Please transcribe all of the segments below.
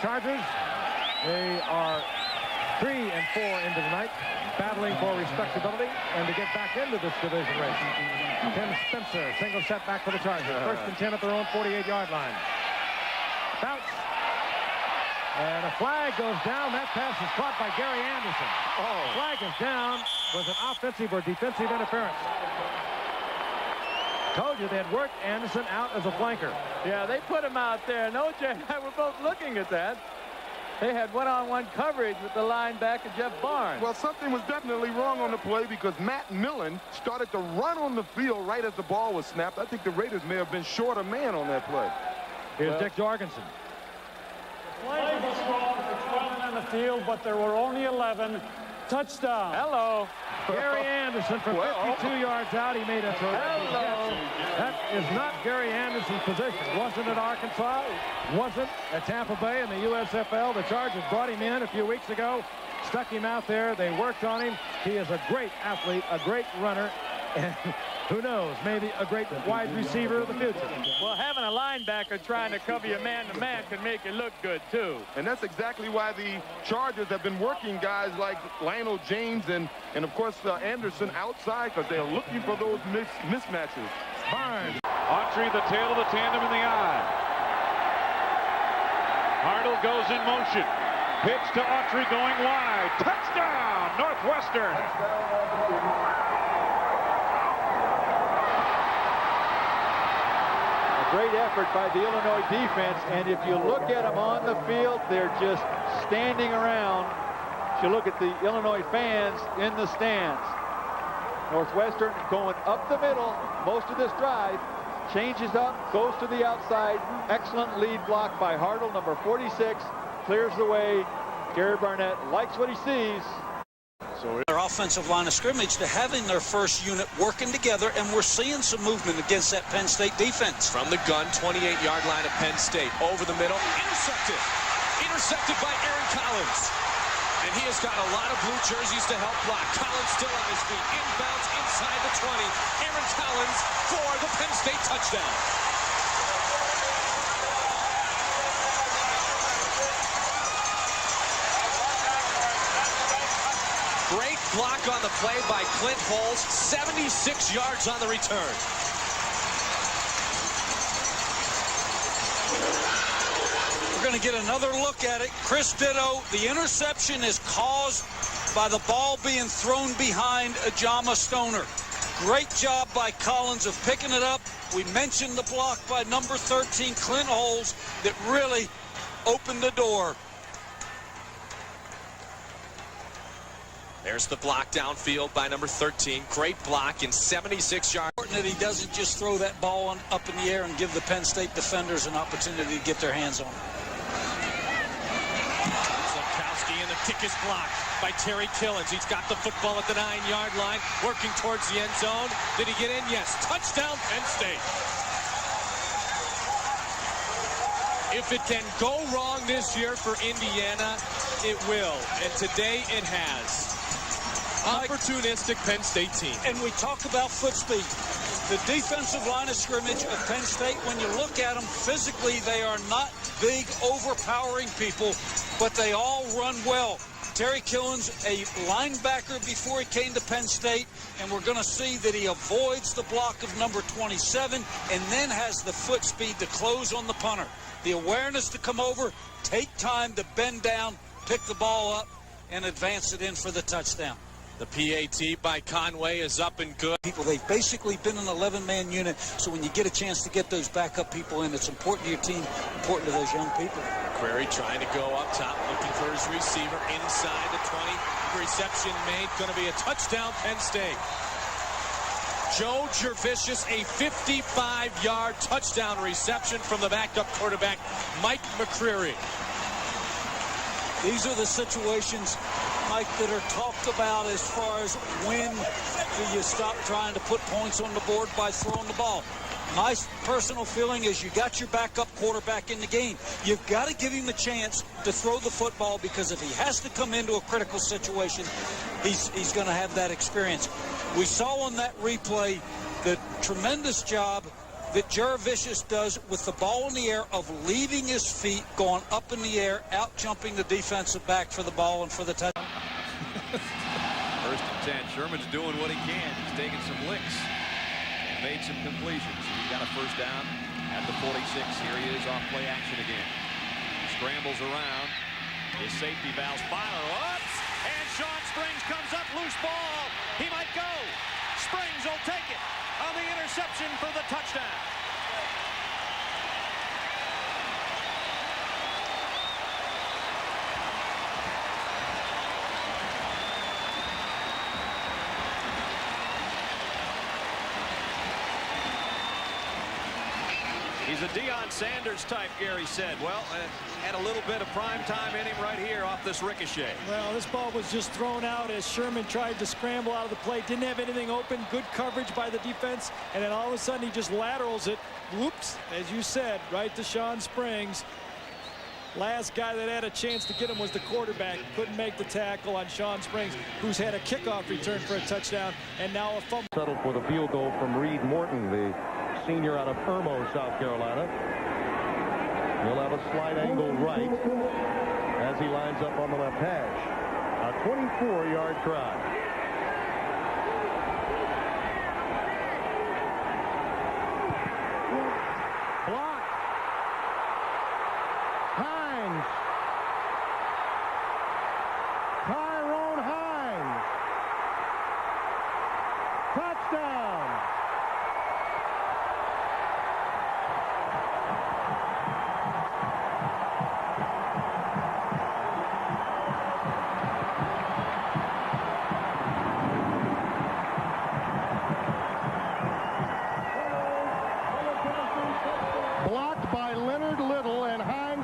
Chargers. They are 3-4 into the night, battling for respectability and to get back into this division race. Tim Spencer, single setback for the Chargers. 1st and 10 at their own 48-yard line. Fouts. And a flag goes down. That pass is caught by Gary Anderson. Flag is down. Was it offensive or defensive interference? Told you they had worked Anderson out as a flanker. Yeah, they put him out there. And OJ and I were both looking at that. They had one-on-one coverage with the linebacker, Jeff Barnes. Well, something was definitely wrong on the play because Matt Millen started to run on the field right as the ball was snapped. I think the Raiders may have been short a man on that play. Here's Dick Jorgensen. The play was wrong for 12 on the field, but there were only 11. Touchdown. Hello. Gary Anderson from 52 yards out. He made a terrific catch. That is not Gary Anderson's position. Wasn't at Arkansas. Wasn't at Tampa Bay in the USFL. The Chargers brought him in a few weeks ago. Stuck him out there. They worked on him. He is a great athlete, a great runner. And who knows, maybe a great wide receiver of the future. Well, having a linebacker trying to cover you man-to-man can make it look good, too. And that's exactly why the Chargers have been working guys like Lionel James and of course, Anderson outside because they're looking for those mismatches. Barnes. Autry, the tail of the tandem in the eye. Hardle goes in motion. Pitch to Autry going wide. Touchdown, Northwestern. Great effort by the Illinois defense, and if you look at them on the field, they're just standing around. If you look at the Illinois fans in the stands. Northwestern going up the middle most of this drive, changes up, goes to the outside. Excellent lead block by Hardle, number 46, clears the way. Gary Barnett likes what he sees. Their offensive line of scrimmage, they're having their first unit working together, and we're seeing some movement against that Penn State defense. From the gun, 28-yard line of Penn State. Over the middle, intercepted. Intercepted by Aaron Collins. And he has got a lot of blue jerseys to help block. Collins still on his feet. Inbounds inside the 20. Aaron Collins for the Penn State touchdown. Great block on the play by Clint Holes. 76 yards on the return. We're going to get another look at it. Chris Ditto, the interception is caused by the ball being thrown behind Ajama Stoner. Great job by Collins of picking it up. We mentioned the block by number 13, Clint Holes, that really opened the door. There's the block downfield by number 13. Great block in 76 yards. Important that he doesn't just throw that ball up in the air and give the Penn State defenders an opportunity to get their hands on it. Zimmerman, and the kick is blocked by Terry Killens. He's got the football at the 9-yard line, working towards the end zone. Did he get in? Yes. Touchdown, Penn State. If it can go wrong this year for Indiana, it will. And today it has. Opportunistic Penn State team. And we talk about foot speed. The defensive line of scrimmage of Penn State, when you look at them physically, they are not big, overpowering people, but they all run well. Terry Killens, a linebacker before he came to Penn State, and we're going to see that he avoids the block of number 27 and then has the foot speed to close on the punter. The awareness to come over, take time to bend down, pick the ball up, and advance it in for the touchdown. The PAT by Conway is up and good. They've basically been an 11-man unit, so when you get a chance to get those backup people in, it's important to your team, important to those young people. McQueary trying to go up top, looking for his receiver inside the 20. Reception made, going to be a touchdown, Penn State. Joe Jurevicius, a 55-yard touchdown reception from the backup quarterback, Mike McQueary. These are the situations, Mike, that are talked about as far as when do you stop trying to put points on the board by throwing the ball. My personal feeling is you got your backup quarterback in the game. You've got to give him the chance to throw the football, because if he has to come into a critical situation, he's going to have that experience. We saw on that replay the tremendous job that Jurevicius does with the ball in the air of leaving his feet, going up in the air, out jumping the defensive back for the ball and for the touchdown. First and 10. Sherman's doing what he can. He's taking some licks and made some completions. He's got a first down at the 46. Here he is off play action again. Scrambles around. His safety valves fire up. And Shawn Springs comes up. Loose ball. He might go. Springs will take it on the interception for the touchdown. He's a Deion Sanders type, Gary said. Well, had a little bit of prime time in him right here off this ricochet. Well, this ball was just thrown out as Sherman tried to scramble out of the play. Didn't have anything open. Good coverage by the defense. And then all of a sudden he just laterals it. Whoops, as you said, right to Shawn Springs. Last guy that had a chance to get him was the quarterback. Couldn't make the tackle on Shawn Springs, who's had a kickoff return for a touchdown. And now a fumble. Settled for the field goal from Reed Morton, the senior out of Irmo, South Carolina. He'll have a slight angle right as he lines up on the left hash. A 24-yard try. Block. Hines. Tyrone Hines. Touchdown.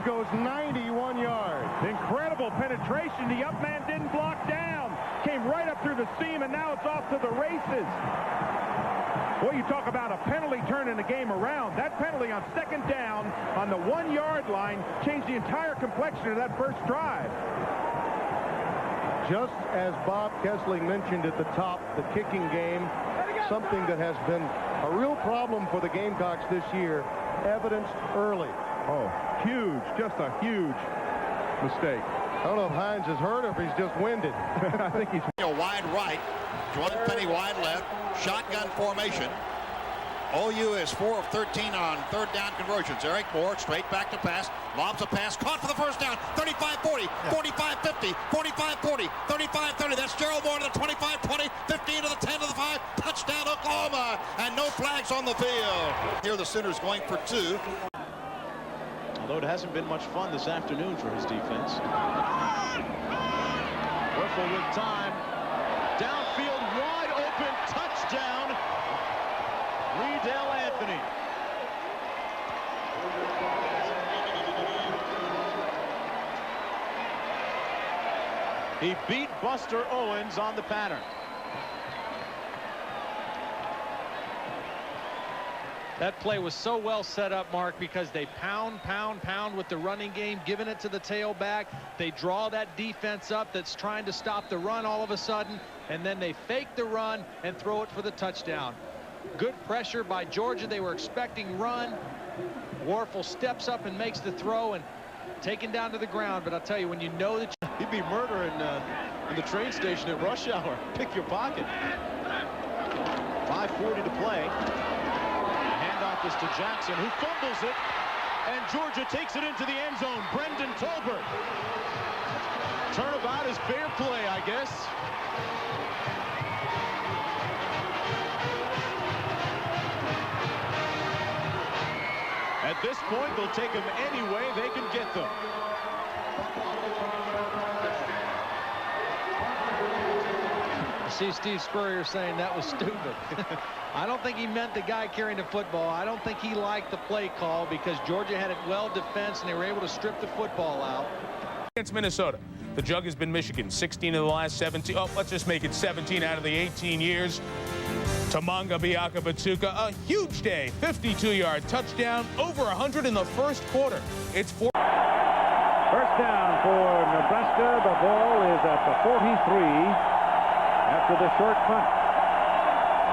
Goes 91 yards. Incredible penetration. The up man didn't block down. Came right up through the seam, and now it's off to the races. Well, you talk about a penalty turning the game around. That penalty on second down on the 1-yard line changed the entire complexion of that first drive. Just as Bob Kessling mentioned at the top, the kicking game, something that has been a real problem for the Gamecocks this year, evidenced early. Oh, huge, just a huge mistake. I don't know if Hines is hurt or if he's just winded. I think he's wide right, Jordan Penny wide left, shotgun formation. OU is 4 of 13 on third down conversions. Eric Moore straight back to pass, lobs a pass, caught for the first down. 35-40, 45-50, 45-40, 35-30. That's Darrel Moore to the 25-20, 15 to the 10 to the 5. Touchdown Oklahoma, and no flags on the field. Here the Sooners going for 2. Although it hasn't been much fun this afternoon for his defense. Werfel with time. Downfield, wide open, touchdown. Riedel Anthony. He beat Buster Owens on the pattern. That play was so well set up, Mark, because they pound with the running game, giving it to the tailback. They draw that defense up that's trying to stop the run all of a sudden, and then they fake the run and throw it for the touchdown. Good pressure by Georgia. They were expecting run. Werfel steps up and makes the throw and taken down to the ground. But I'll tell you, when you know that He'd be murdering in the train station at rush hour. Pick your pocket. 5:40 to play. Handoff is to Jackson, who fumbles it, and Georgia takes it into the end zone. Brendan Tolbert. Turnabout is fair play, I guess. At this point, they'll take them any way they can get them. I see Steve Spurrier saying that was stupid. I don't think he meant the guy carrying the football. I don't think he liked the play call because Georgia had it well defensed and they were able to strip the football out. Against Minnesota. The jug has been Michigan. 16 of the last 17. Oh, let's just make it 17 out of the 18 years. Tamanga Biaka-Batuka, a huge day. 52-yard touchdown, over 100 in the first quarter. It's four. First down for Nebraska. The ball is at the 43 after the short punt.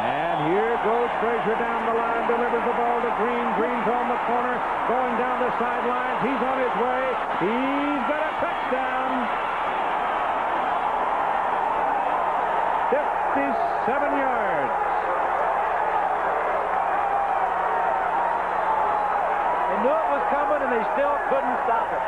And here goes Frazier down the line, delivers the ball to Green. Green's on the corner, going down the sidelines. He's on his way. He's got a touchdown. 57 yards. They knew it was coming, and they still couldn't stop it.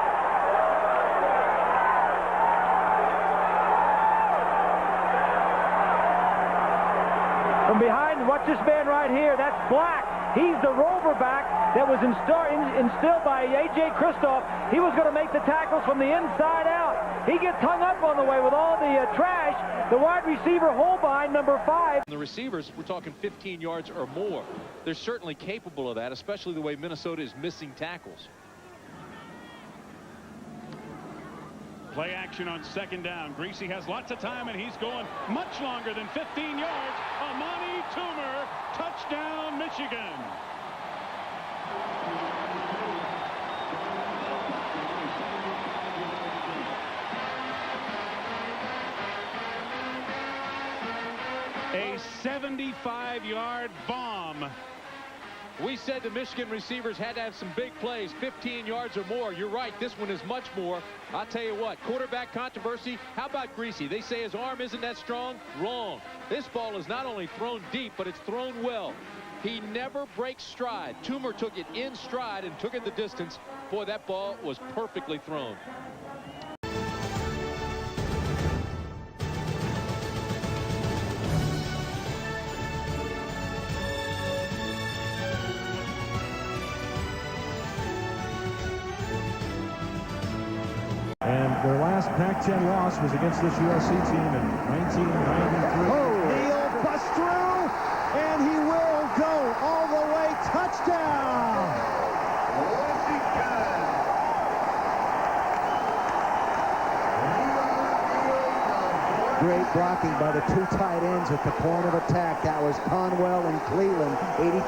From behind, watch this man right here. That's Black. He's the rover back that was instilled by A.J. Kristoff. He was going to make the tackles from the inside out. He gets hung up on the way with all the trash. The wide receiver Holbein, number 5. The receivers, we're talking 15 yards or more. They're certainly capable of that, especially the way Minnesota is missing tackles. Play action on second down. Greasy has lots of time, and he's going much longer than 15 yards. Amani Toomer, touchdown, Michigan. A 75-yard bomb. We said the Michigan receivers had to have some big plays, 15 yards or more. You're right, this one is much more. I'll tell you what, quarterback controversy. How about Greasy? They say his arm isn't that strong. Wrong. This ball is not only thrown deep, but it's thrown well. He never breaks stride. Toomer took it in stride and took it the distance. Boy, that ball was perfectly thrown. And their last Pac-10 loss was against this USC team in 1993. Neal busts through, and he will go all the way. Touchdown! Great blocking by the two tight ends at the point of attack. That was Conwell and Cleveland,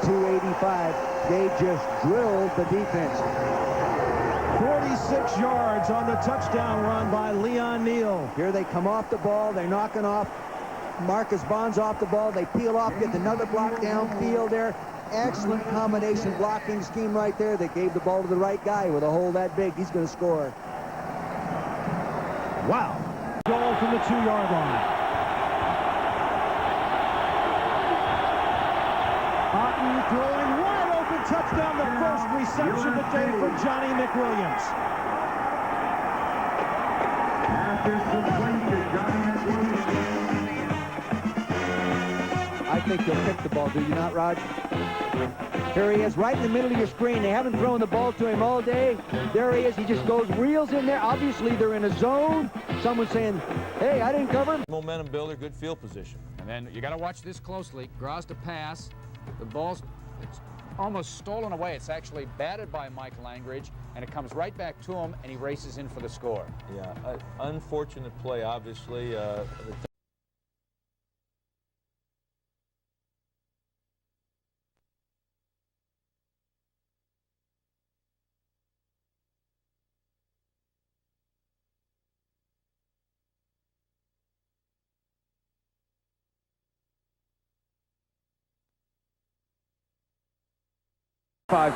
82-85. They just drilled the defense. 46 yards on the touchdown run by Leon Neal. Here they come off the ball. They're knocking off Marcus Bonds off the ball. They peel off, get another block downfield there. Excellent combination blocking scheme right there. They gave the ball to the right guy with a hole that big. He's going to score. Wow. Goal from the 2-yard line. Otten throwing wide open touchdown, the first reception of the day for Johnny McWilliams. I think he'll pick the ball, do you not, Rod? Here he is, right in the middle of your screen. They haven't thrown the ball to him all day. There he is. He just goes, reels in there. Obviously, they're in a zone. Someone's saying, hey, I didn't cover him. Momentum builder, good field position. And then you got to watch this closely. Gross to pass. The ball's it's almost stolen away. It's actually batted by Mike Langridge, and it comes right back to him, and he races in for the score. Yeah, unfortunate play, obviously.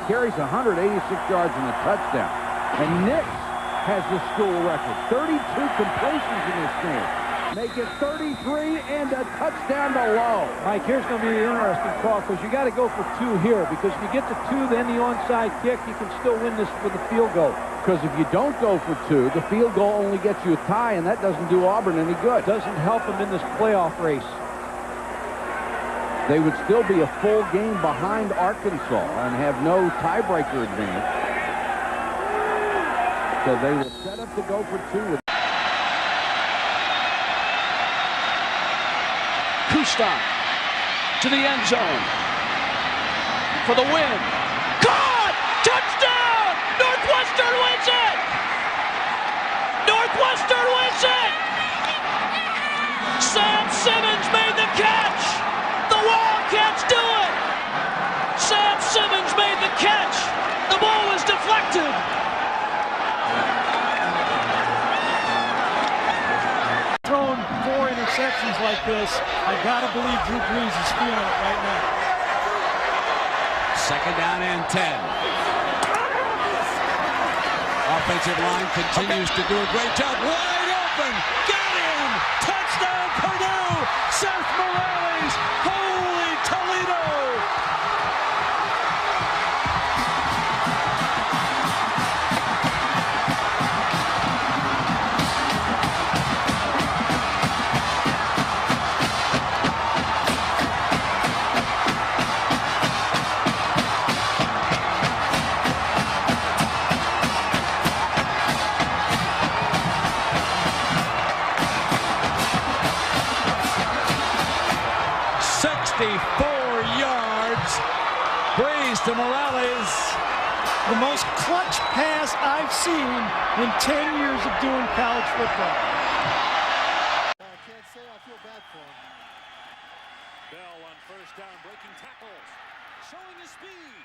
Carries 186 yards and a touchdown. And Nix has the school record. 32 completions in this game. Make it 33 and a touchdown to Lowe. Mike, here's going to be an interesting call because you got to go for 2 here, because if you get to 2, then the onside kick, you can still win this with the field goal. Because if you don't go for 2, the field goal only gets you a tie, and that doesn't do Auburn any good. Doesn't help them in this playoff race. They would still be a full game behind Arkansas and have no tiebreaker advantage. So they will set up to go for 2. Kustok to the end zone for the win. Caught! Touchdown! Northwestern wins it! Northwestern wins it! Sam Simmons made the catch! The Wildcats do it! Sam Simmons made the catch! The ball was deflected! Thrown 4 interceptions like this, I gotta believe Drew Brees is feeling it right now. Second down and 10. Offensive line continues to do a great job. Wide open. Got him. Touchdown Purdue. Seth Morales. Holy Toledo. To Morales, the most clutch pass I've seen in 10 years of doing college football. I can't say I feel bad for him. Bell on first down, breaking tackles, showing his speed.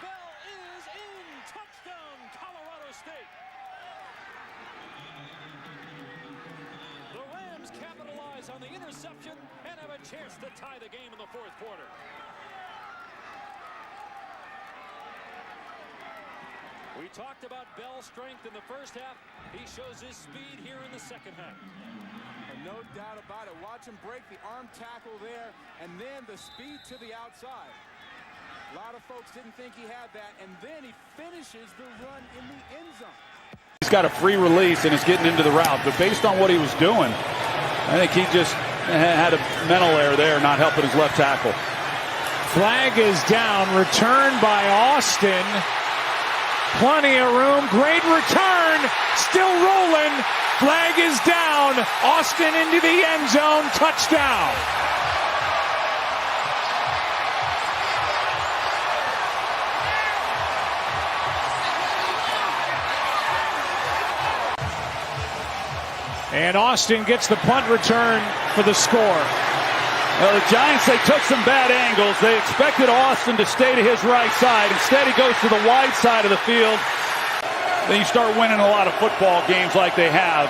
Bell is in. Touchdown, Colorado State. The Rams capitalize on the interception and have a chance to tie the game in the fourth quarter. We talked about Bell's strength in the first half. He shows his speed here in the second half. And no doubt about it. Watch him break the arm tackle there, and then the speed to the outside. A lot of folks didn't think he had that, and then he finishes the run in the end zone. He's got a free release and is getting into the route, but based on what he was doing, I think he just had a mental error there, not helping his left tackle. Flag is down, returned by Austin. Plenty of room, great return, still rolling, flag is down, Austin into the end zone, touchdown. And Austin gets the punt return for the score. Well, the Giants, they took some bad angles. They expected Austin to stay to his right side. Instead, he goes to the wide side of the field. Then you start winning a lot of football games like they have.